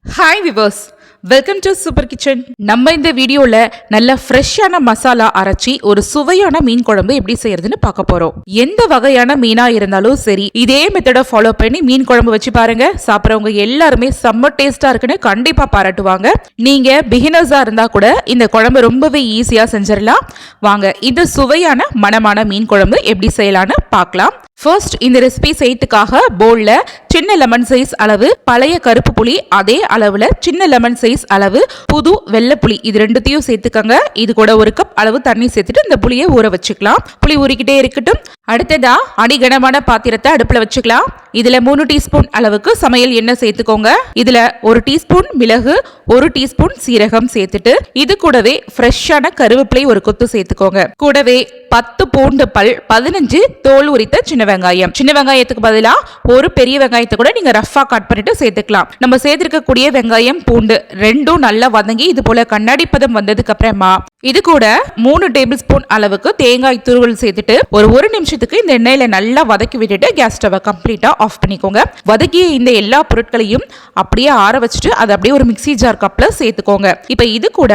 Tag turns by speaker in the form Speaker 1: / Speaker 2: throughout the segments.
Speaker 1: Hi viewers, welcome to super kitchen. நம்ம இந்த வீடியோல நல்ல ஃப்ரெஷ்ஷான மசாலா அரைச்சி ஒரு சுவையான மீன் குழம்பு எப்படி செய்யறதுன்னு பார்க்க போறோம். எந்த வகையான மீனா இருந்தாலும் சரி, இதே மெத்தட ஃபாலோ பண்ணி மீன் குழம்பு வச்சு பாருங்க. சாப்பிட்றவங்க எல்லாருமே செம்ம டேஸ்டா இருக்குன்னு கண்டிப்பா பாராட்டுவாங்க. நீங்க பிகினர்ஸா இருந்தா கூட இந்த குழம்பு ரொம்பவே ஈஸியா செஞ்சிடலாம். வாங்க இந்த சுவையான மணமான மீன் குழம்பு எப்படி செய்யலான்னு பார்க்கலாம். ஃபர்ஸ்ட் இந்த ரெசிபி செய்யறதுக்காக பவுல்ல சின்ன லெமன் சைஸ் அளவு பழைய கருப்பு புளி, அதே அளவுல சின்ன லெமன் சைஸ் அளவு புது வெள்ளை புளி, இது ரெண்டுத்தையும் சேர்த்துக்கங்க. இது கூட ஒரு கப் அளவு தண்ணி சேர்த்துட்டு இந்த புளியை ஊற வச்சுக்கலாம். புளி ஊறிக்கிட்டே இருக்கட்டும். அடுத்ததா அடிகனமான பாத்திரத்தை அடுப்புல வச்சுக்கலாம். இதுல 3 டீஸ்பூன் அளவுக்கு சமையல் எண்ணெய் சேர்த்துக்கோங்க. இதுல 1 டீஸ்பூன் மிளகு, 1 டீஸ்பூன் சீரகம் சேர்த்துட்டு இது கூடவே ஃப்ரெஷ்ஷான கருவேப்பிலை ஒரு கொத்து சேர்த்துக்கோங்க. கூடவே 10 பூண்டு பல், 15 தோல் உரித்த சின்ன வெங்காயம். சின்ன வெங்காயத்துக்கு பதிலா ஒரு பெரிய வெங்காயத்தை கூட நீங்க ரஃபா கட் பண்ணிட்டு சேர்த்துக்கலாம். நம்ம சேர்த்திருக்கக்கூடிய வெங்காயம் பூண்டு ரெண்டும் நல்லா வதங்கி இது போல கண்ணாடி பதம் வந்ததுக்கு அப்புறமா இது கூட 3 டேபிள் ஸ்பூன் அளவுக்கு தேங்காய் துருவல் சேர்த்துட்டு ஒரு நிமிஷத்துக்கு இந்த எண்ணெயில நல்லா வதக்கி விட்டுட்டு கேஸ் ஸ்டவ் கம்ப்ளீட்டா ஆஃப் பண்ணிக்கோங்க. வதக்கிய இந்த எல்லா பொருட்களையும் அப்படியே ஆற வச்சுட்டு அதை அப்படியே ஒரு மிக்ஸி ஜார் கப்ல சேர்த்துக்கோங்க. இப்ப இது கூட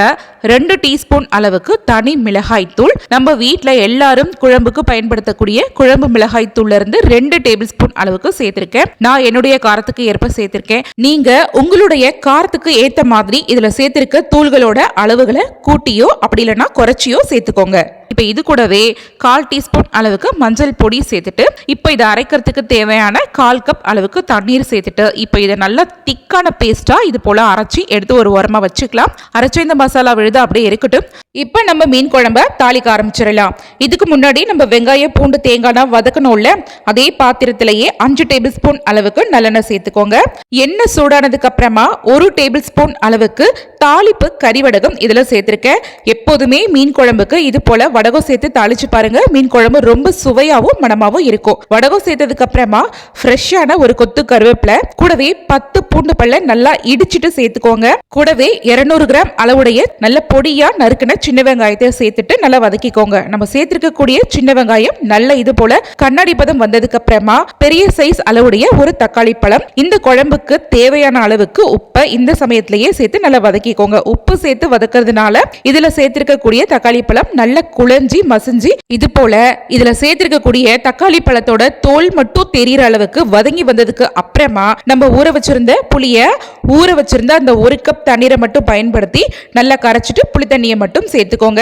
Speaker 1: 2 டீஸ்பூன் அளவுக்கு தனி மிளகாய் தூள், நம்ம வீட்டுல எல்லாரும் குழம்புக்கு பயன்படுத்தக்கூடிய குழம்பு மிளகாய் தூள்ல இருந்து 2 டேபிள் ஸ்பூன் அளவுக்கு சேர்த்திருக்கேன். நான் என்னுடைய காரத்துக்கு ஏற்ப சேர்த்திருக்கேன். நீங்க உங்களுடைய காரத்துக்கு ஏத்த மாதிரி இதுல சேர்த்திருக்க தூள்களோட அளவுகளை கூட்டியோ அப்படி இல்லைன்னா குறைச்சியோ சேர்த்துக்கோங்க. இப்ப இது கூடவே 1/4 டீஸ்பூன் அளவுக்கு மஞ்சள் பொடி சேர்த்துட்டு இப்ப இதை அரைக்கிறதுக்கு தேவையான 1/4 கப் அளவுக்கு தண்ணீர் சேர்த்துட்டு இப்ப இதை நல்லா திக்கான பேஸ்டா இது போல அரைச்சி எடுத்து ஒரு ஓரமா வச்சுக்கலாம். அரைச்ச இந்த மசாலா விழுது அப்படியே இருக்கட்டும். இப்ப நம்ம மீன் குழம்ப தாளிக்க ஆரம்பிச்சிடலாம். இதுக்கு முன்னாடி நம்ம வெங்காயம் பூண்டு தேங்காய் வதக்கணும்ல, அதே பாத்திரத்திலேயே 5 டேபிள் ஸ்பூன் அளவுக்கு நல்லெண்ணெய் சேர்த்துக்கோங்க. எண்ணெய் சூடானதுக்கு அப்புறமா 1 டேபிள் ஸ்பூன் அளவுக்கு தாளிப்பு கறிவடகம் இதுல சேர்த்திருக்கேன். எப்போதுமே மீன் குழம்புக்கு இது போல வடகம் சேர்த்து தாளிச்சு பாருங்க. மீன் குழம்பு ரொம்ப சுவையாவும் மணமாவும் இருக்கும். வடகம் சேர்த்ததுக்கு அப்புறமா ஃப்ரெஷ்ஷான ஒரு கொத்து கருவேப்பிலை, கூடவே 10 பூண்டு பல்ல நல்லா இடிச்சிட்டு சேர்த்துக்கோங்க. கூடவே 200 கிராம் அளவுடைய நல்ல பொடியா நறுக்கின சின்ன வெங்காயத்தை சேர்த்துட்டு நல்லா வதக்கிக்கோங்க. நம்ம சேர்த்திருக்கக்கூடிய சின்ன வெங்காயம் நல்ல இது போல கண்ணாடி பதம் வந்ததுக்கு அப்புறமா பெரிய சைஸ் அளவுடைய ஒரு தக்காளி பழம், இந்த குழம்புக்கு தேவையான அளவுக்கு உப்பை இந்த சமயத்திலேயே சேர்த்து நல்லா வதக்கிக்கோங்க. உப்பு சேர்த்து வதக்கிறதுனால இதுல சேர்த்திருக்கக்கூடிய தக்காளி பழம் நல்ல குழஞ்சி மசிஞ்சி இது போல இதுல சேர்த்திருக்கக்கூடிய தக்காளி பழத்தோட தோல் மட்டும் தெரியற அளவுக்கு வதங்கி வந்ததுக்கு அப்புறமா நம்ம ஊற வச்சிருந்த புளிய ஊற வச்சிருந்த அந்த 1 கப் தண்ணீரை மட்டும் பயன்படுத்தி நல்லா கரைச்சிட்டு புளி தண்ணியை மட்டும் சேர்த்துக்கோங்க.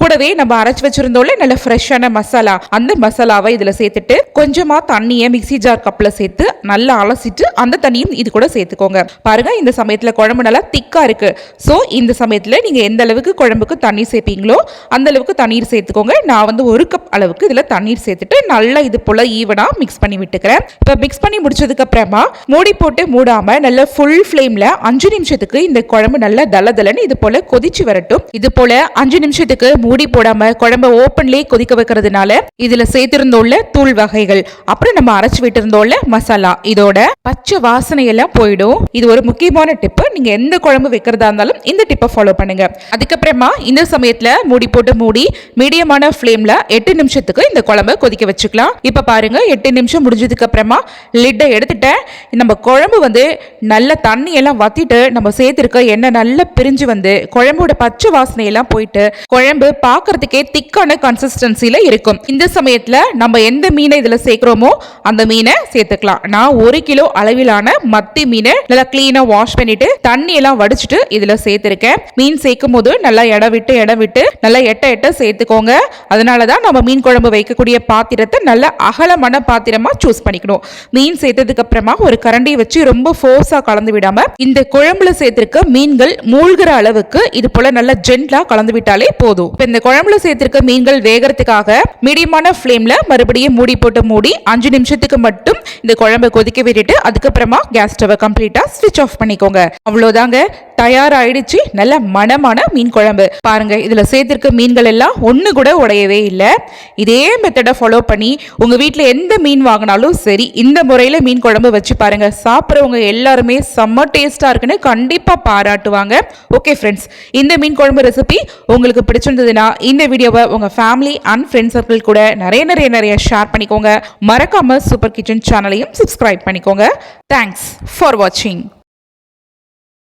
Speaker 1: கூடவே நம்ம அரைச்சு வச்சிருந்தோம்ல நல்ல ஃப்ரெஷ்ஷான மசாலா, அந்த மசாலாவை இதுல சேர்த்துட்டு கொஞ்சமா தண்ணியை மிக்ஸி ஜார் கப்ல சேர்த்து நல்லா அலசிட்டு அந்த தண்ணியும் இது கூட சேர்த்துக்கோங்க. பாருங்க, இந்த சமயத்துல குழம்பு நல்லா திக்கா இருக்கு. சோ இந்த சமயத்துல நீங்க எந்த அளவுக்கு குழம்புக்கு தண்ணி சேர்ப்பீங்களோ அந்த அளவுக்கு தண்ணீர் சேர்த்துக்கோங்க. நான் 1 கப் அளவுக்கு இதுல தண்ணீர் சேர்த்துட்டு நல்லா இது போல ஈவனா மிக்ஸ் பண்ணி விட்டுக்கிறேன். இப்ப மிக்ஸ் பண்ணி முடிச்சதுக்கு அப்புறமா மூடி போட்டு மூடாம நல்ல ஃபுல் ஃப்ளேம்ல 5 நிமிஷத்துக்கு இந்த குழம்பு நல்லா தலதலன்னு இது போல கொதிச்சு வரட்டும். இது போல 5 நிமிஷத்துக்கு மூடி போடாம குழம்பு ஓப்பன்லயே கொதிக்க வைக்கிறதுனால இதுல சேர்த்திருந்தோம்ல தூள் வகைகள், அப்புறம் நம்ம அரைச்சு விட்டிருந்தோம்ல மசாலா, இதோட பச்சை வாசனை எல்லாம் போயிடும். இது ஒரு முக்கியமான டிப். நீங்க எந்த குழம்பு வைக்கிறதா இருந்தாலும் இந்த டிப்பை ஃபாலோ பண்ணுங்க. அதுக்கப்புறமா இந்த சமயத்துல மூடி போட்டு மூடி மீடியமான ஃப்ளேம்ல 8 நிமிஷத்துக்கு இந்த குழம்பை கொதிக்க வச்சுக்கலாம். இப்ப பாருங்க, 8 நிமிஷம் முடிஞ்சதுக்கு அப்புறமா லிட்டை எடுத்துட்டேன். நம்ம குழம்பு நல்ல தண்ணி எல்லாம் வத்திட்டு நம்ம சேர்த்திருக்க எண்ணெய் நல்லா பிரிஞ்சு வந்து குழம்போட பச்சை வாசனை எல்லாம் போயிட்டு குழம்பு பார்க்கறதுக்கே திக்கான கன்சிஸ்டன்சில இருக்கும். இந்த சமயத்துல நம்ம எந்த மீனை இதுல சேர்க்கிறோமோ அந்த மீனை சேர்த்துக்கலாம். நான் 1 கிலோ அளவிலான மத்தி மீனை நல்லா கிளீனா வாஷ் பண்ணிட்டு தண்ணி எல்லாம் வடிச்சிட்டு இதுல சேர்த்திருக்கேன். மீன் சேர்க்கும் போது நல்லா இடம் விட்டு நல்லா எட்ட சேர்த்துக்கோங்க. அதனாலதான் நம்ம மீன் குழம்பு வைக்கக்கூடிய பாத்திரத்தை நல்ல அகலமான பாத்திரமா சூஸ் பண்ணிக்கணும். மீன் சேர்த்ததுக்கு அப்புறமா ஒரு கரண்டியை வச்சு ரொம்ப ஃபோர்ஸா கலந்து விடாம இந்த குழம்புல சேர்த்திருக்க மீன்கள் மூழ்கிற அளவுக்கு இது போல நல்ல ஜென்ட்லா கலந்து விட்டாலே போதும். இந்த குழம்புல சேர்த்திருக்க மீன்கள் வேகறதுக்காக மீடியமான ஃப்ளேம்ல மறுபடியும் மூடி போட்டு மூடி 5 நிமிஷத்துக்கு மட்டும் இந்த குழம்பை கொதிக்க விட்டுட்டு அதுக்கப்புறமா கேஸ் ஸ்டவ் கம்ப்ளீட்டா ஸ்விட்ச் ஆஃப் பண்ணிக்கோங்க. அவ்வளவுதாங்க, தயாராயிடுச்சு நல்ல மணமான மீன் குழம்பு. பாருங்க, இதுல சேர்த்திருக்க மீன்கள் எல்லாம் ஒண்ணு கூட உடையவே இல்லை. இதே மெத்தடை ஃபாலோ பண்ணி உங்க வீட்டுல எந்த மீன் வாங்கினாலும் சரி இந்த முறையில மீன் குழம்பு வச்சு பாருங்க. சாப்பிட்றவங்க எல்லாருமே செம்ம டேஸ்டா இருக்குன்னு கண்டிப்பா பாராட்டுவாங்க. ஓகே ஃப்ரெண்ட்ஸ், இந்த மீன் குழம்பு ரெசிபி உங்களுக்கு பிடிச்சிருந்ததுன்னா இந்த வீடியோவை உங்க ஃபேமிலி அண்ட் ஃப்ரெண்ட்ஸ் சர்க்கிள் கூட நிறைய ஷேர் பண்ணிக்கோங்க. மறக்காம சூப்பர் கிச்சன் சேனலையும் சப்ஸ்கிரைப் பண்ணிக்கோங்க. தேங்க்ஸ் ஃபார் வாட்சிங்.